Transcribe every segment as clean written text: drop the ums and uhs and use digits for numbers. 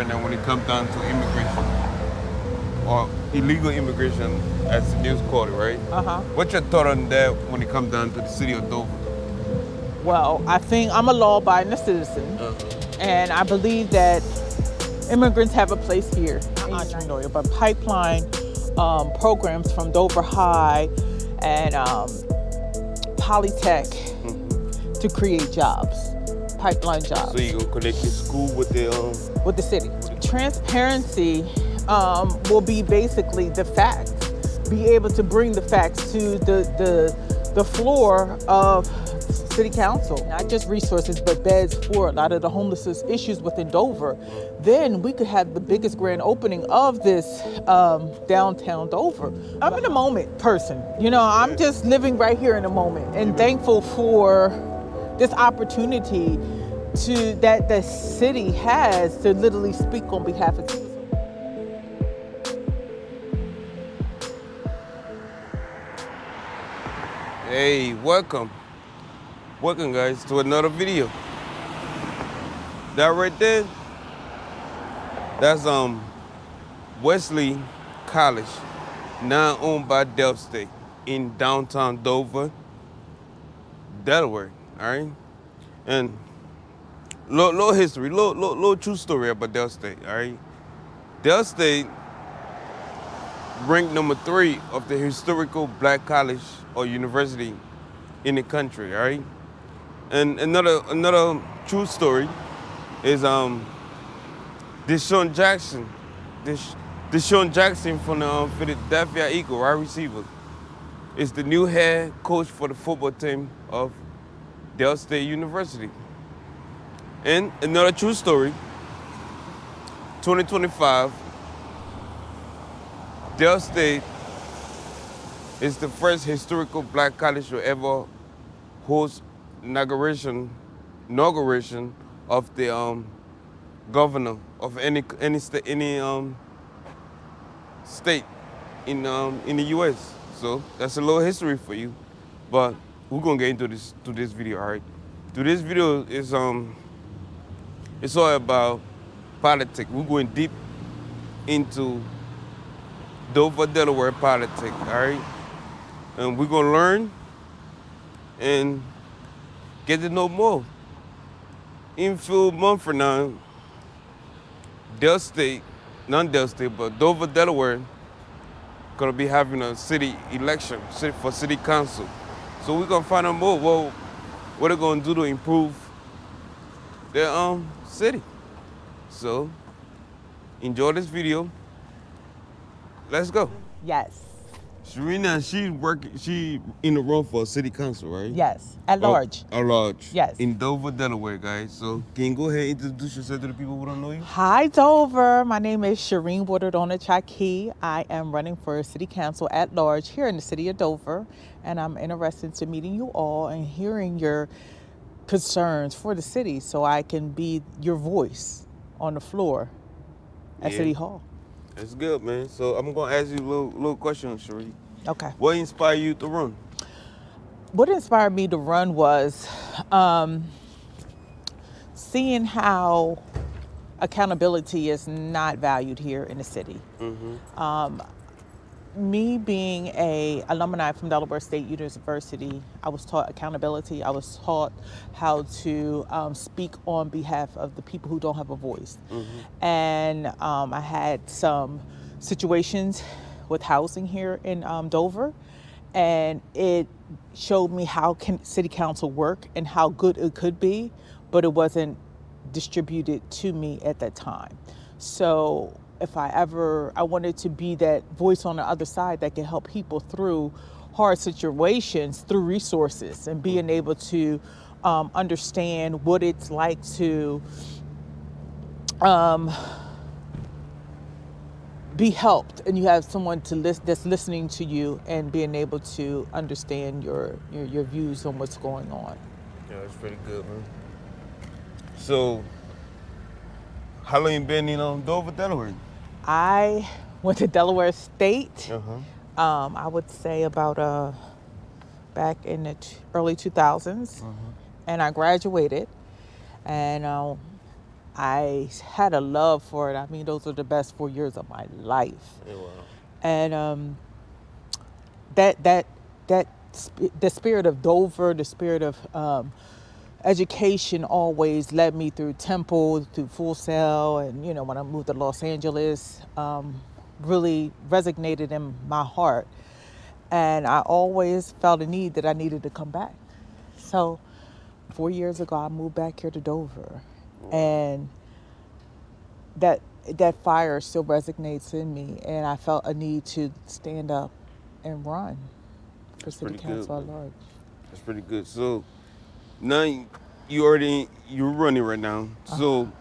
right now when it comes down to immigration or illegal immigration, as the news called it, right? What's your thought on that when it comes down to the city of Dover? Well, I think I'm a law-abiding citizen, and I believe that immigrants have a place here, not entrepreneurial, but pipeline programs from Dover High and Polytech to create jobs, pipeline jobs. So you gonna connect the school with the city. Transparency will be basically the facts, be able to bring the facts to the floor of city council, not just resources, but beds for a lot of the homelessness issues within Dover. Then we could have the biggest grand opening of this downtown Dover. I'm in a moment person, I'm just living right here in a moment and thankful for this opportunity that the city has to literally speak on behalf of citizens. Hey, welcome guys to another video. That right there, that's Wesley College, now owned by Delft State in downtown Dover, Delaware. All right, and little history, little true story about Delft State. All right, Delft State ranked number 3 of the historical black college or university in the country. All right. And another true story is Deshaun Jackson. Deshaun Jackson from the Philadelphia Eagles, wide receiver, is the new head coach for the football team of Delft State University. And another true story, 2025, Delft State is the first historical black college to ever host inauguration of the governor of any state in the U.S. So that's a little history for you, but we're gonna get into this video. All right, today's video is it's all about politics. We're going deep into Dover, Delaware politics. All right, and we're gonna learn and get to know more. In a few months from now, Delft State, not Delft State, but Dover, Delaware, gonna be having a city election for city council. So we're gonna find out more what they're gonna do to improve their city. So enjoy this video. Let's go. Yes. Sharina, she in the run for city council, right? Yes, at large. At large. Yes. In Dover, Delaware, guys. So can you go ahead and introduce yourself to the people who don't know you? Hi, Dover. My name is Shireen Woodard-Onachaki. I am running for city council at large here in the city of Dover, and I'm interested in meeting you all and hearing your concerns for the city so I can be your voice on the floor at City Hall. That's good, man. So I'm gonna ask you a little question, Shireen. Okay. What inspired you to run? What inspired me to run was seeing how accountability is not valued here in the city. Me being an alumni from Delaware State University, I was taught accountability. I was taught how to speak on behalf of the people who don't have a voice. And I had some situations with housing here in Dover, and it showed me how city council work and how good it could be, but it wasn't distributed to me at that time. So if I wanted to be that voice on the other side that can help people through hard situations, through resources, and being able to understand what it's like to be helped, and you have someone that's listening to you and being able to understand your views on what's going on. Yeah, that's pretty good, man. So, how long you been in Dover, Delaware? I went to Delaware State. I would say about back in the early 2000s, and I graduated. And I had a love for it. I mean, those are the best 4 years of my life. Yeah, wow. And that that that the spirit of Dover, the spirit of education always led me through Temple, through Full Sail, and when I moved to Los Angeles, really resonated in my heart, and I always felt a need that I needed to come back. So 4 years ago, I moved back here to Dover, Wow. and that that fire still resonates in me, and I felt a need to stand up and run for That's city pretty good, council at man. large. That's pretty good. So now you're running right now. So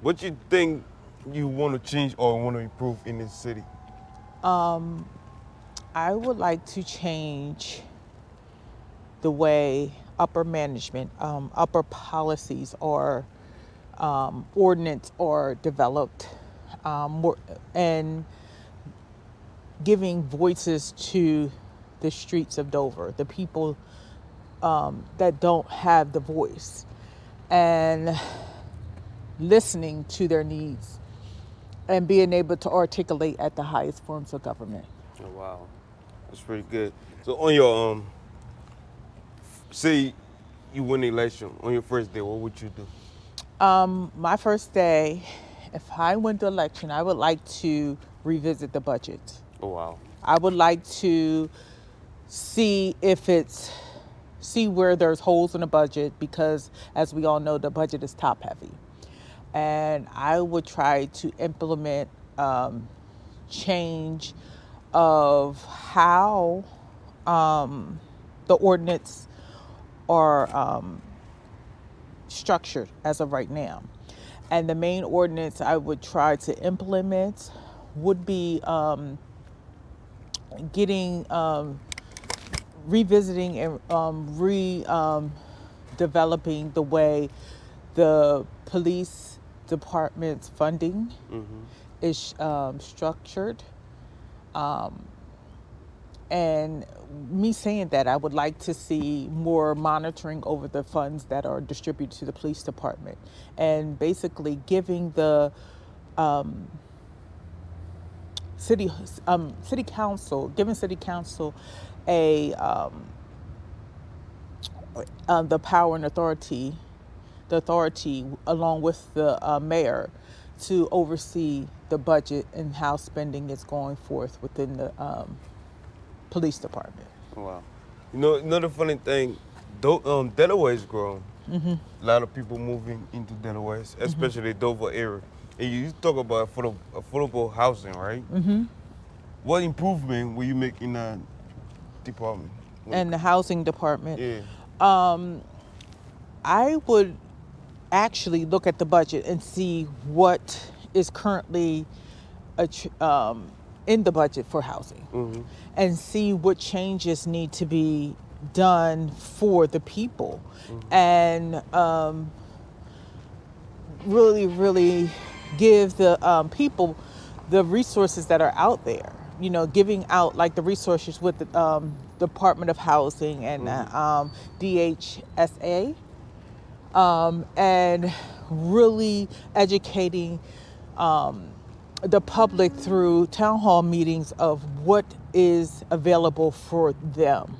what you think you want to change or want to improve in this city? I would like to change the way upper management, upper policies or ordinance are developed, and giving voices to the streets of Dover, the people that don't have the voice, and listening to their needs and being able to articulate at the highest forms of government. Oh, wow. That's pretty good. So on your say you win the election on your first day, what would you do? My first day, if I win the election, I would like to revisit the budget. Oh, wow. I would like to see if it's see where there's holes in the budget, because as we all know, the budget is top heavy, and I would try to implement change of how the ordinance are structured as of right now. And the main ordinance I would try to implement would be getting revisiting and developing the way the police department's funding is structured. And me saying that, I would like to see more monitoring over the funds that are distributed to the police department, and basically giving the city council, giving city council a the power and authority, the authority along with the mayor, to oversee the budget and how spending is going forth within the police department. Oh, wow. Another funny thing, Delaware is growing. A lot of people moving into Delaware, especially Dover area. And you talk about affordable housing, right? What improvement will you make in that department? And the housing department, Yeah. I would actually look at the budget and see what is currently in the budget for housing, and see what changes need to be done for the people, and really give the people the resources that are out there. Giving out like the resources with the Department of Housing and DHSA, and really educating the public through town hall meetings of what is available for them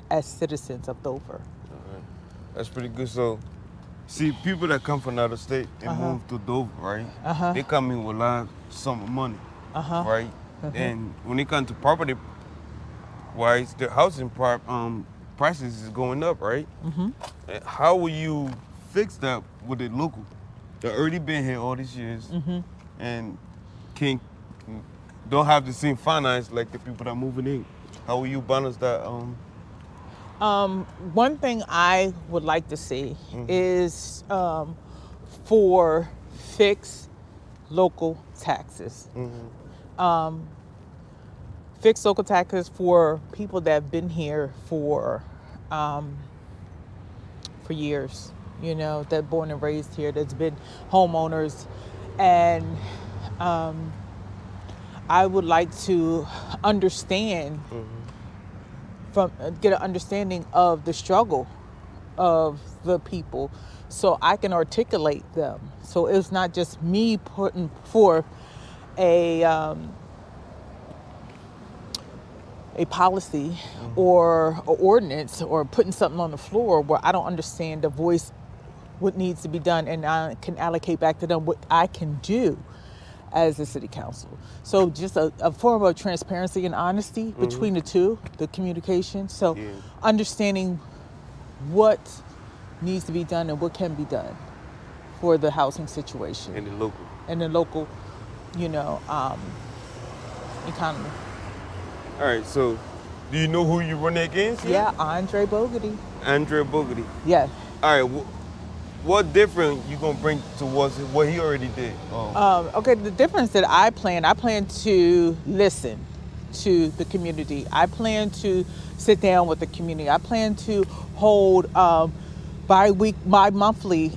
as citizens of Dover. All right. That's pretty good. So, see, people that come from out of state and move to Dover, right? They come in with a lot sum of money, right? And when they come to property wise, the housing prices is going up, right? And how will you fix that with the local that already been here all these years and can don't have the same finance like the people that moving in? How will you balance that? One thing I would like to see is for fixed local taxes. Fixed local taxes for people that have been here for years, that born and raised here, that's been homeowners, and I would like to understand get an understanding of the struggle of the people, so I can articulate them, So it's not just me putting forth a policy or an ordinance or putting something on the floor where I don't understand the voice, what needs to be done, and I can allocate back to them what I can do as a city council. So just a form of transparency and honesty between the two, the communication. So Yeah. understanding what needs to be done and what can be done for the housing situation And the local. and the local, economy. All right, so do you know who you running against? here? Yeah, Andre Bogarty. Andrea Bogarty. Yeah. All right, what different you gonna bring towards what he already did? Okay, the difference that I plan to listen to the community. I plan to sit down with the community. I plan to hold bi-monthly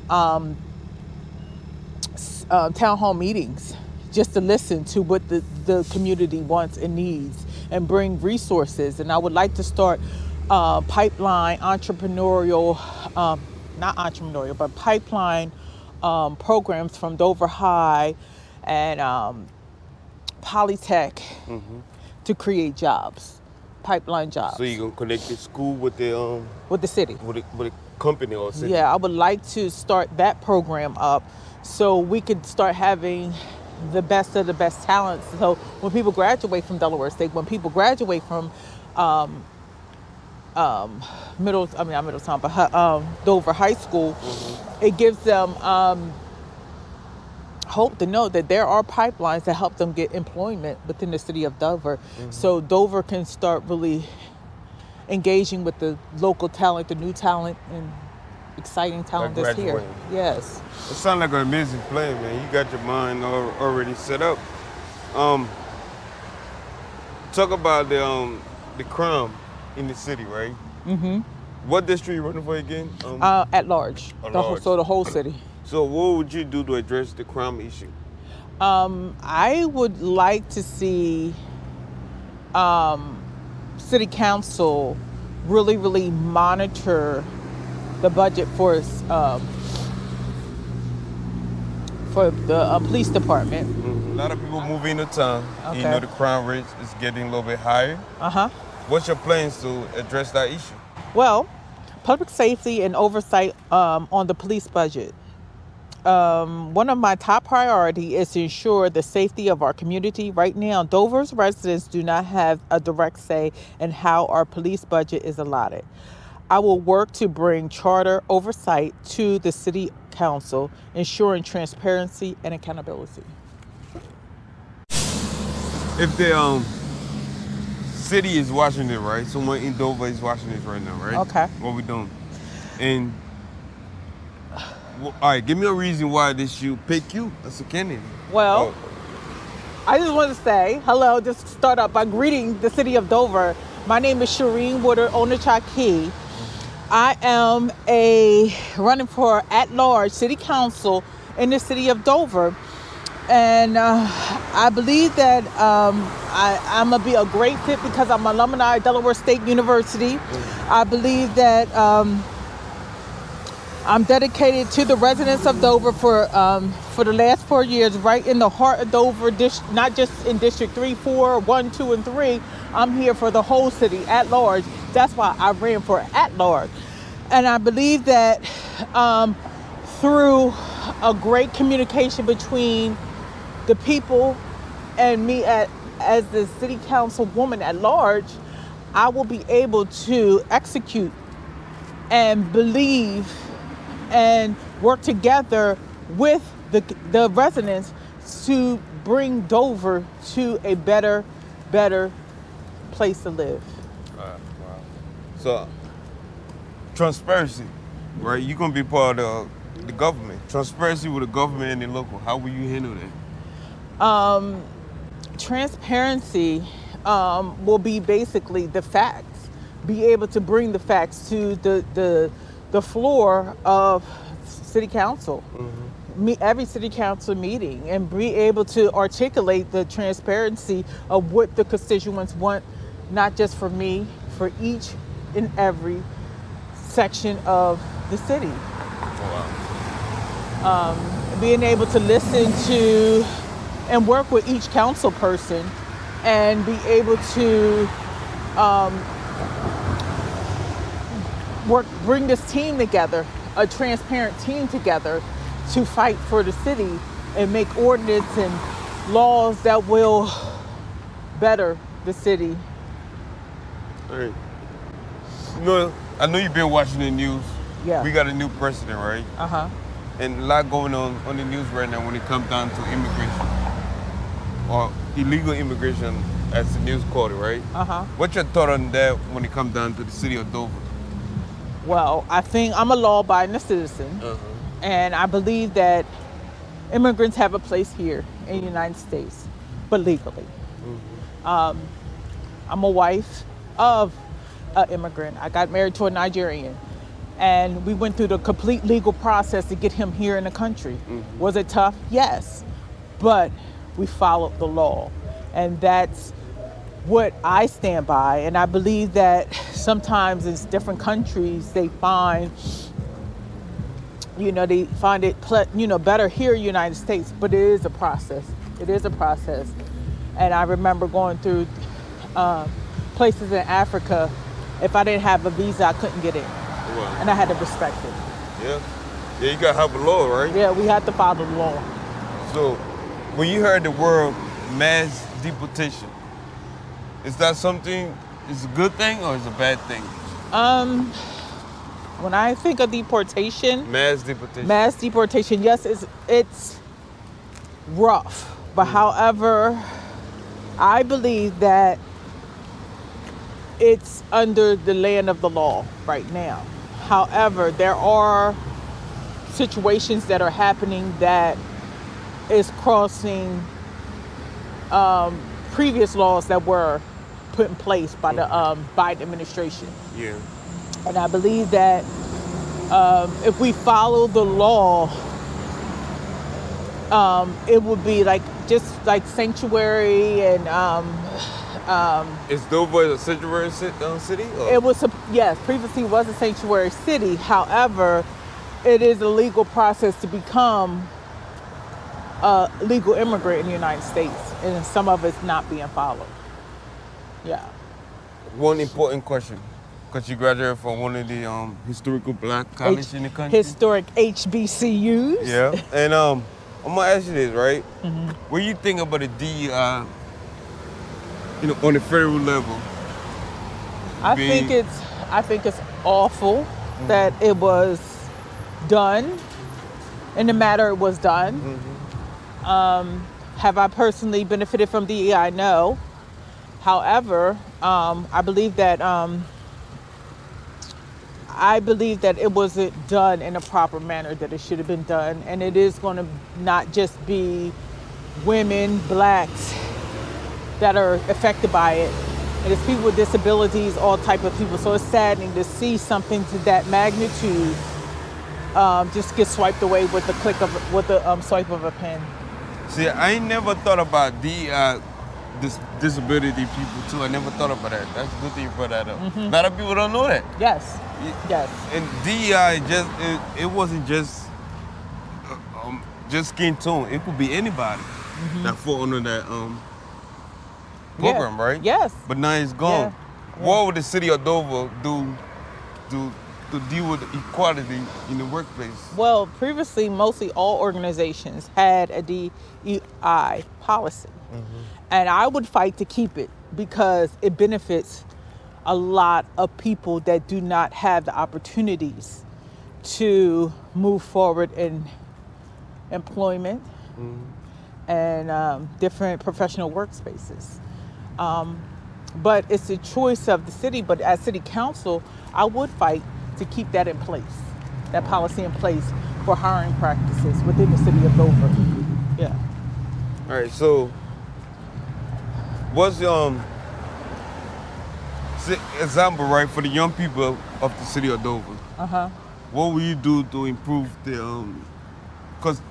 town hall meetings just to listen to what the community wants and needs and bring resources. And I would like to start pipeline entrepreneurial, not entrepreneurial, but pipeline programs from Dover High and Polytech to create jobs, pipeline jobs So you gonna connect the school with the city. with the company or city? Yeah, I would like to start that program up so we could start having the best of the best talents. So when people graduate from Delaware State, when people graduate from Dover High School, it gives them hope to know that there are pipelines that help them get employment within the city of Dover. So Dover can start really engaging with the local talent, the new talent, and exciting talent Like that's here. graduating. Yes. It sounds like an amazing plan, man. You got your mind already set up. Talk about the crime in the city, right? What district you running for again? At large. At The whole, large. so the whole city. So what would you do to address the crime issue? I would like to see city council really, really monitor the budget for the police department. A lot of people move into town. Okay. You know the crime rate is getting a little bit higher. What's your plans to address that issue? Well, public safety and oversight on the police budget. One of my top priority is to ensure the safety of our community. Right now, Dover's residents do not have a direct say in how our police budget is allotted. I will work to bring charter oversight to the city council, ensuring transparency and accountability. If the city is watching it, right? Someone in Dover is watching this right now, right? Okay. What we doing? And all right, give me a reason why they should pick you as a candidate. Well, I just want to say hello, just start out by greeting the city of Dover. My name is Shireen Woodard Onachaki. I am running for at-large city council in the city of Dover. And I believe that I'm going to be a great fit because I'm an alumni of Delaware State University. I believe that I'm dedicated to the residents of Dover for the last 4 years, right in the heart of Dover, not just in District 3, 4, 1, 2, and 3. I'm here for the whole city at large. That's why I ran for at large. And I believe that through a great communication between the people and me as the city council woman at large, I will be able to execute and believe and work together with the residents to bring Dover to a better place to live. Wow. So, transparency, right? You're gonna be part of the government. Transparency with the government and the local. How will you handle that? Transparency will be basically the facts. Be able to bring the facts to the floor of city council. Every city council meeting, and be able to articulate the transparency of what the constituents want, not just for me, for each and every section of the city. Wow. being able to listen to and work with each council person and be able to bring this team together, a transparent team together to fight for the city and make ordinance and laws that will better the city. All right. You know, I know you've been watching the news. Yeah. We got a new president, right? Uh-huh. And a lot going on the news right now when it comes down to immigration or illegal immigration, as the news called it, right? Uh-huh. What's your thought on that when it comes down to the city of Dover? Well, I think I'm a law-abiding citizen, and I believe that immigrants have a place here in the United States, but legally. I'm a wife of an immigrant. I got married to a Nigerian, and we went through the complete legal process to get him here in the country. Was it tough? Yes, but we followed the law, and that's what I stand by. And I believe that sometimes in different countries they find, they find it, better here in the United States, but it is a process. It is a process. And I remember going through places in Africa. If I didn't have a visa, I couldn't get in. Wow. And I had to respect it. Yeah, you got to have a law, right? Yeah, we had to follow the law. So, when you heard the word mass deportation, is that something, is a good thing or is a bad thing? When I think of deportation, Mass deportation, yes, it's rough. But however, I believe that it's under the land of the law right now. However, there are situations that are happening that is crossing previous laws that were put in place by the Biden administration. Yeah. And I believe that if we follow the law, it would be just like sanctuary and Is Dover a sanctuary city? Or? it was previously was a sanctuary city. However, it is a legal process to become a legal immigrant in the United States, and some of it's not being followed. Yeah. One important question, because you graduated from one of the historical black colleges in the country. Historic HBCUs. Yeah, and I'm gonna ask you this, right? What do you think about the DEI, on the federal level? I think it's awful that it was done in the manner it was done. Have I personally benefited from DEI? No. However, I believe that it wasn't done in a proper manner that it should have been done, and it is going to not just be women, blacks that are affected by it. It is people with disabilities, all type of people. So it's saddening to see something to that magnitude just get swiped away with the swipe of a pen. See, I ain't never thought about DEI. Disability people too. I never thought about that. That's a good thing you brought that up. A lot of people don't know that. Yes. Yes. And DEI it wasn't just skin tone. It could be anybody that fall under that program, right? Yes. But now it's gone. Yeah. What would the city of Dover do to deal with equality in the workplace? Well, previously, mostly all organizations had a DEI policy. And I would fight to keep it because it benefits a lot of people that do not have the opportunities to move forward in employment and different professional workspaces. But it's a choice of the city. But as city council, I would fight to keep that in place, that policy in place for hiring practices within the city of Dover. Yeah. All right, so what's example, right, for the young people of the city of Dover? What will you do to improve the because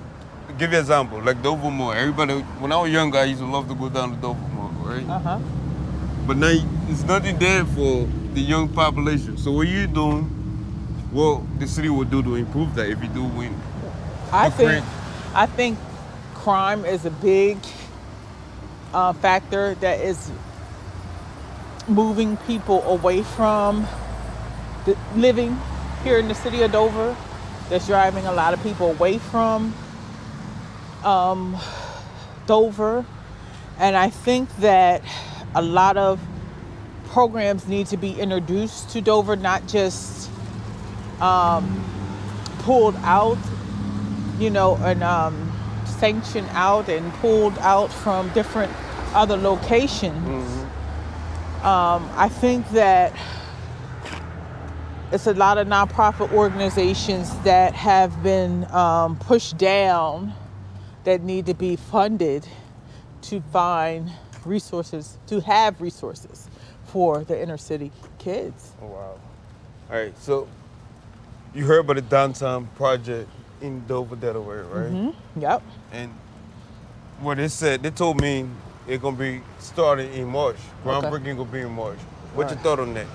give you an example, like Dover Mall. Everybody, when I was younger, I used to love to go down to Dover Mall, right? But now it's nothing there for the young population. So what you doing? What the city will do to improve that if you do win? I think I think crime is a big factor that is moving people away from living here in the city of Dover. That's driving a lot of people away from Dover. And I think that a lot of programs need to be introduced to Dover, not just pulled out, and sanctioned out and pulled out from different other locations. I think that it's a lot of nonprofit organizations that have been pushed down that need to be funded to find resources, to have resources for the inner city kids. Oh, wow. All right, so you heard about the downtown project in Dover, Delaware, right? Yep. And what they said, they told me it's gonna be starting in March. Groundbreaking gonna be in March. What's your thought on that?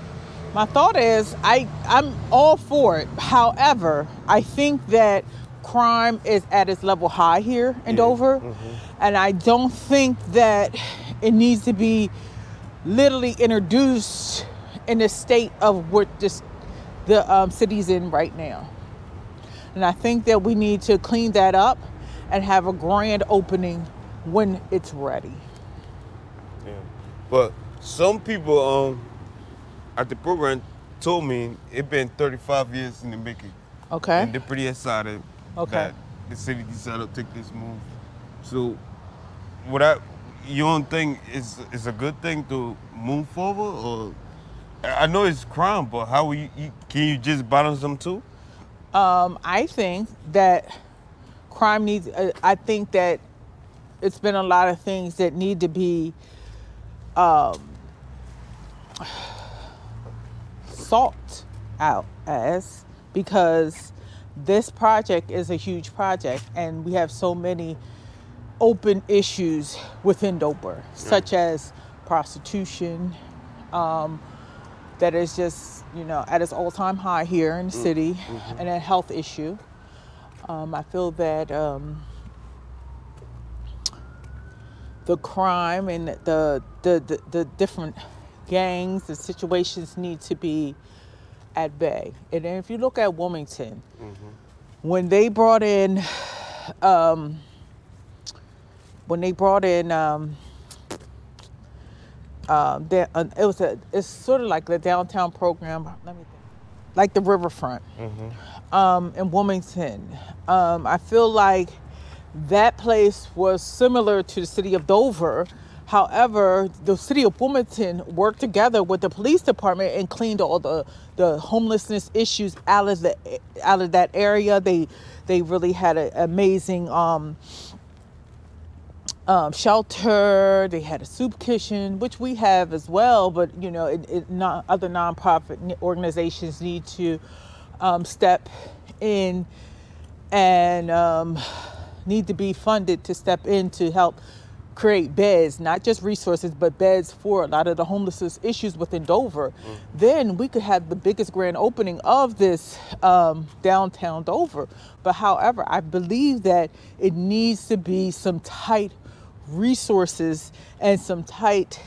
My thought is I'm all for it. However, I think that crime is at its level high here in Dover. And I don't think that it needs to be literally introduced in the state of what the city's in right now. And I think that we need to clean that up and have a grand opening when it's ready. Yeah. But some people at the program told me it's been 35 years in the making. Okay. And they're pretty excited Okay. that the city decided to take this move. So you don't think it's a good thing to move forward? Or I know it's crime, but how can you just balance them too? I think that crime needs, I think that it's been a lot of things that need to be sought out because this project is a huge project and we have so many open issues within Dover, such as prostitution, that is just, at its all-time high here in the city, and a health issue. I feel that the crime and the different gangs, the situations need to be at bay. And then if you look at Wilmington, when they brought in, it's sort of like the downtown program. Let me think. Like the riverfront in Wilmington. I feel like that place was similar to the city of Dover. However, the city of Wilmington worked together with the police department and cleaned all the homelessness issues out of that area. They really had an amazing shelter. They had a soup kitchen, which we have as well. But other nonprofit organizations need to step in and need to be funded to step in to help create beds, not just resources, but beds for a lot of the homelessness issues within Dover. Then we could have the biggest grand opening of this downtown Dover. But however, I believe that it needs to be some tight resources and some tight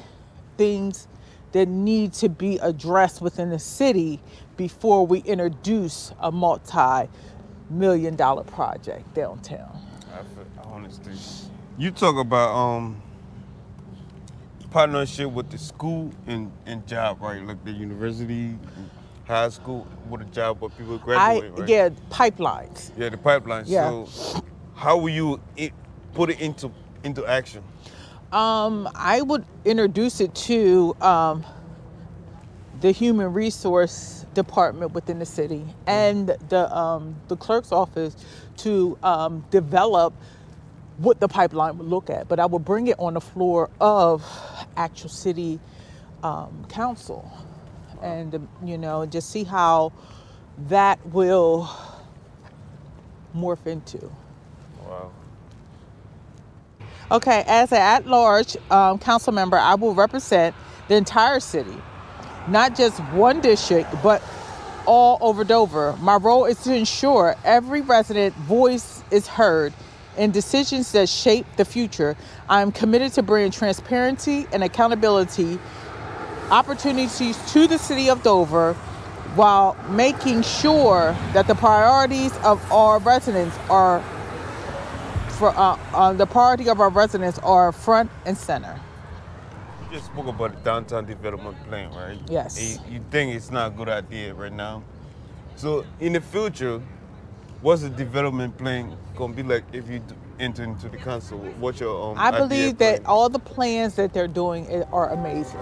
things that need to be addressed within the city before we introduce a multi-million-dollar project downtown. Honestly, you talk about partnership with the school and job, right? Like the university, high school with a job where people graduate, right? Yeah, pipelines. Yeah, the pipelines. Yeah. So how will you put it into action? I would introduce it to the human resource department within the city and the clerk's office to develop what the pipeline would look at. But I would bring it on the floor of actual city council and, just see how that will morph into. Wow. Okay, as an at-large council member, I will represent the entire city, not just one district, but all over Dover. My role is to ensure every resident voice is heard in decisions that shape the future. I am committed to bringing transparency and accountability opportunities to the city of Dover while making sure that the priorities of our residents are front and center. You just spoke about the downtown development plan, right? Yes. And you think it's not a good idea right now. So in the future, what's the development plan gonna be like if you enter into the council? What's your I idea believe plan? that all the plans that they're doing are amazing.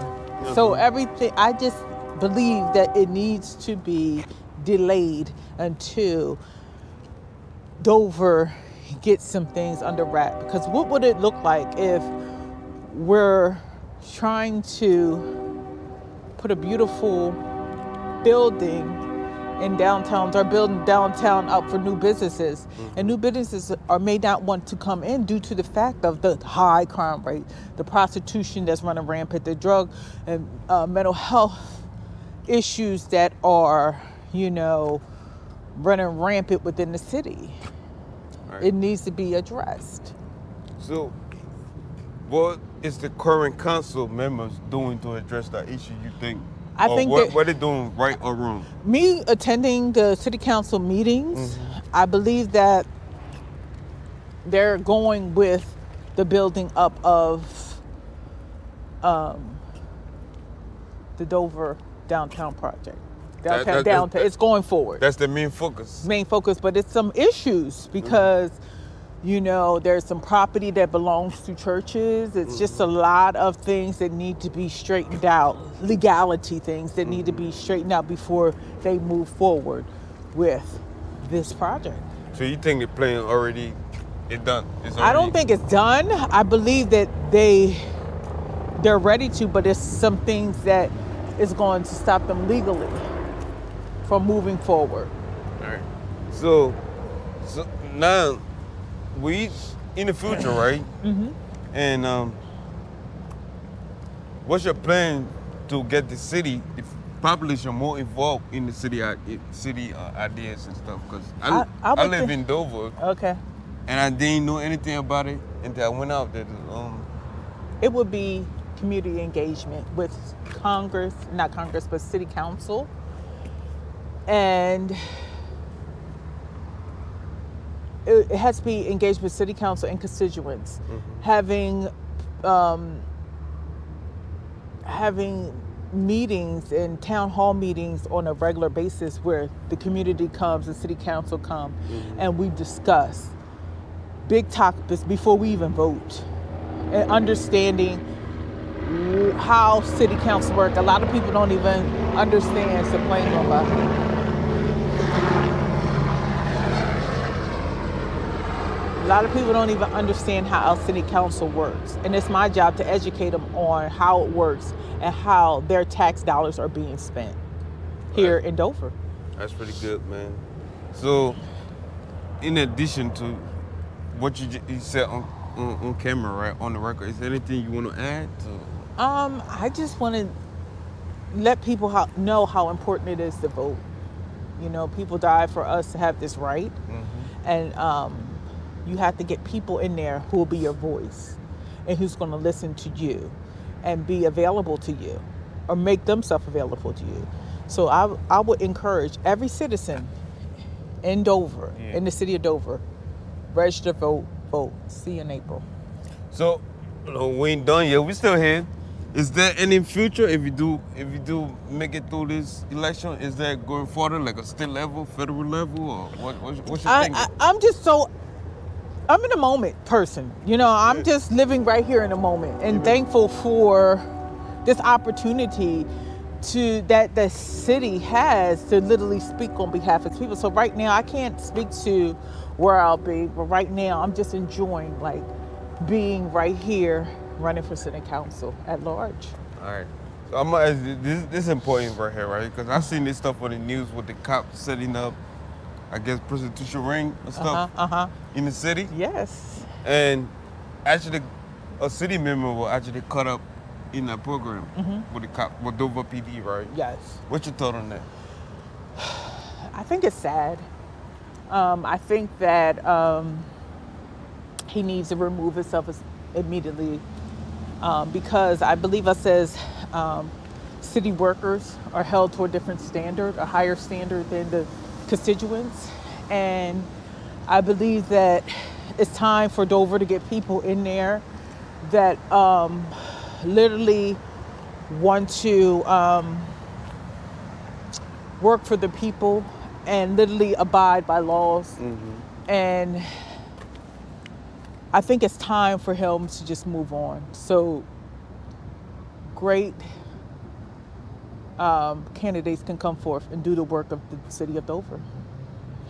So everything, I just believe that it needs to be delayed until Dover gets some things under wrap. Because what would it look like if we're trying to put a beautiful building in downtowns, or building downtown up for new businesses, and new businesses may not want to come in due to the fact of the high crime rate, the prostitution that's running rampant, the drug and mental health issues that are, running rampant within the city. Right. It needs to be addressed. So what is the current council members doing to address that issue, you think? I think what they're doing right or wrong? Me attending the city council meetings, I believe that they're going with the building up of the Dover downtown project. Downtown. It's going forward. That's the main focus. But it's some issues because there's some property that belongs to churches. It's just a lot of things that need to be straightened out, legality things that need to be straightened out before they move forward with this project. So you think the plan already is done? I don't think it's done. I believe that they're ready to, but there's some things that is going to stop them legally from moving forward. All right. So now we in the future, right? And what's your plan to get the population more involved in the city ideas and stuff? Because I live in Dover. Okay. And I didn't know anything about it until I went out there. It would be community engagement with not Congress, but city council. And it has to be engaged with city council and constituents, having meetings and town hall meetings on a regular basis where the community comes, the city council come, and we discuss big topics before we even vote, and understanding how city council work. A lot of people don't even understand. A lot of people don't even understand how our city council works. And it's my job to educate them on how it works and how their tax dollars are being spent here in Dover. That's pretty good, man. So, in addition to what you said on camera, right, on the record, is there anything you want to add to? I just want to let people know how important it is to vote. People died for us to have this right. And you have to get people in there who will be your voice and who's going to listen to you and be available to you or make themselves available to you. So I would encourage every citizen in Dover, in the city of Dover, register, vote. See you in April. So we ain't done yet. We still here. Is there any future if you do make it through this election? Is that going further, like a state level, federal level, or what's your thinking? I'm in a moment person. I'm just living right here in a moment and thankful for this opportunity that the city has to literally speak on behalf of people. So right now I can't speak to where I'll be, but right now I'm just enjoying being right here running for city council at large. All right. So I'm gonna ask you, this is important right here, right? Because I've seen this stuff on the news with the cops setting up, I guess, prostitution ring and stuff in the city. Yes. And actually, a city member will actually caught up in that program with the cop, with Dover PD, right? Yes. What's your thought on that? I think it's sad. I think that he needs to remove himself immediately, because I believe it says city workers are held to a different standard, a higher standard than the constituents. And I believe that it's time for Dover to get people in there that literally want to work for the people and literally abide by laws. And I think it's time for him to just move on. So great candidates can come forth and do the work of the city of Dover.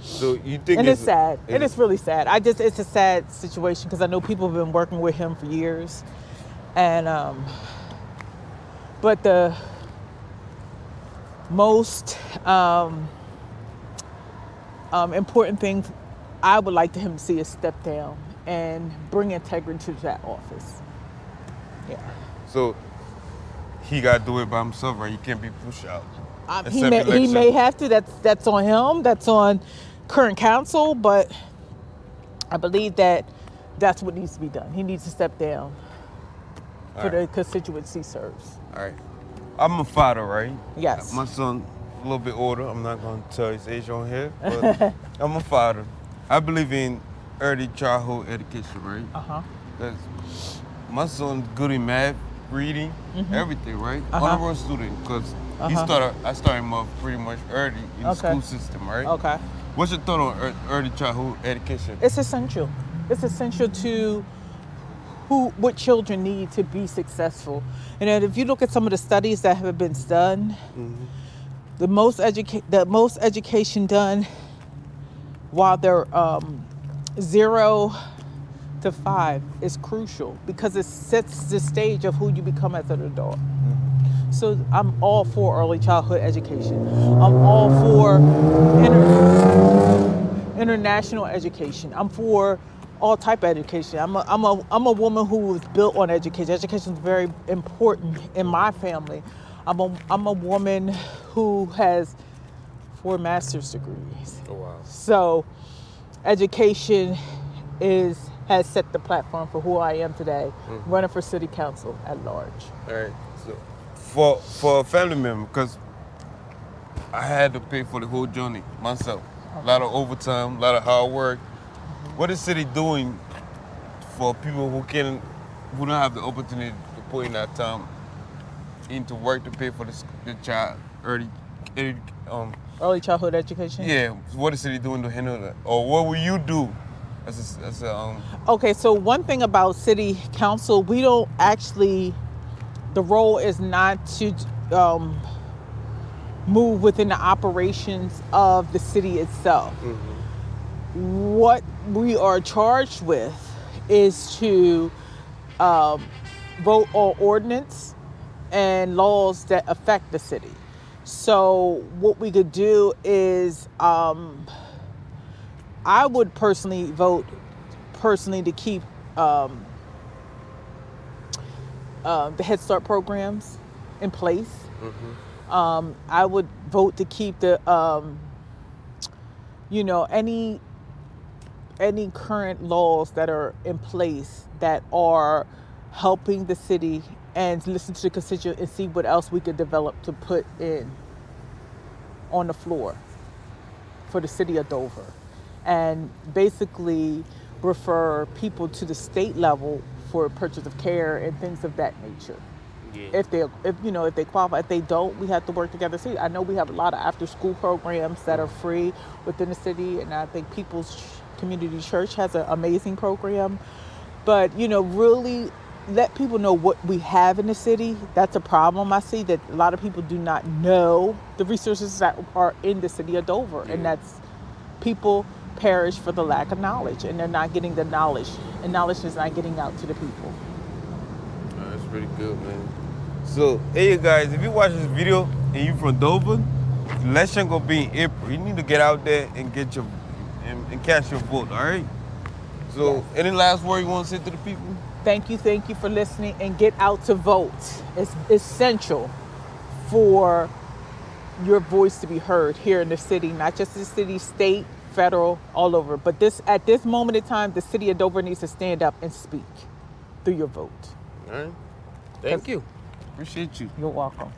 So you think And it's sad. And it's really sad. It's a sad situation because I know people have been working with him for years. And, but the most important thing I would like to him to see is step down and bring integrity to that office. Yeah. So he got to do it by himself, right? He can't be pushed out. He may have to. That's on him. That's on current council. But I believe that's what needs to be done. He needs to step down for the constituency serves. All right. I'm a father, right? Yes. My son a little bit older. I'm not going to tell his age on here, but I'm a father. I believe in early childhood education, right? That's, my son's good in math, reading, everything, right? Honorable student, because I started him off pretty much early in the school system, right? Okay. What's your thought on early childhood education? It's essential. It's essential to what children need to be successful. And then if you look at some of the studies that have been done, the most education done while they're 0 to 5 is crucial because it sets the stage of who you become as an adult. So I'm all for early childhood education. I'm all for international education. I'm for all type of education. I'm a woman who was built on education. Education is very important in my family. I'm a woman who has 4 master's degrees. Oh, wow. So education has set the platform for who I am today, running for city council at large. All right. So for a family member, because I had to pay for the whole journey myself. A lot of overtime, a lot of hard work. What is city doing for people who don't have the opportunity to put in that time into work to pay for the child early childhood education? Yeah. What is city doing to handle that? Or what will you do Okay, so one thing about city council, we don't actually, the role is not to move within the operations of the city itself. What we are charged with is to vote on ordinance and laws that affect the city. So what we could do is I would personally vote to keep the Head Start programs in place. I would vote to keep the any current laws that are in place that are helping the city, and listen to the constituent and see what else we could develop to put in on the floor for the city of Dover. And basically refer people to the state level for purchase of care and things of that nature. Yeah. If they qualify. If they don't, we have to work together. See, I know we have a lot of after school programs that are free within the city, and I think People's Community Church has an amazing program. But really let people know what we have in the city. That's a problem I see, that a lot of people do not know the resources that are in the city of Dover. Yeah. And that's people perish for the lack of knowledge, and they're not getting the knowledge, and knowledge is not getting out to the people. That's pretty good, man. So, hey guys, if you watch this video and you from Dover, election gonna be in April. You need to get out there and get and cast your vote, all right? So, yes. Any last word you want to say to the people? Thank you for listening, and get out to vote. It's essential for your voice to be heard here in the city, not just the city, state, federal, all over. But at this moment in time, the city of Dover needs to stand up and speak through your vote. All right. Thank you. Appreciate you. You're welcome.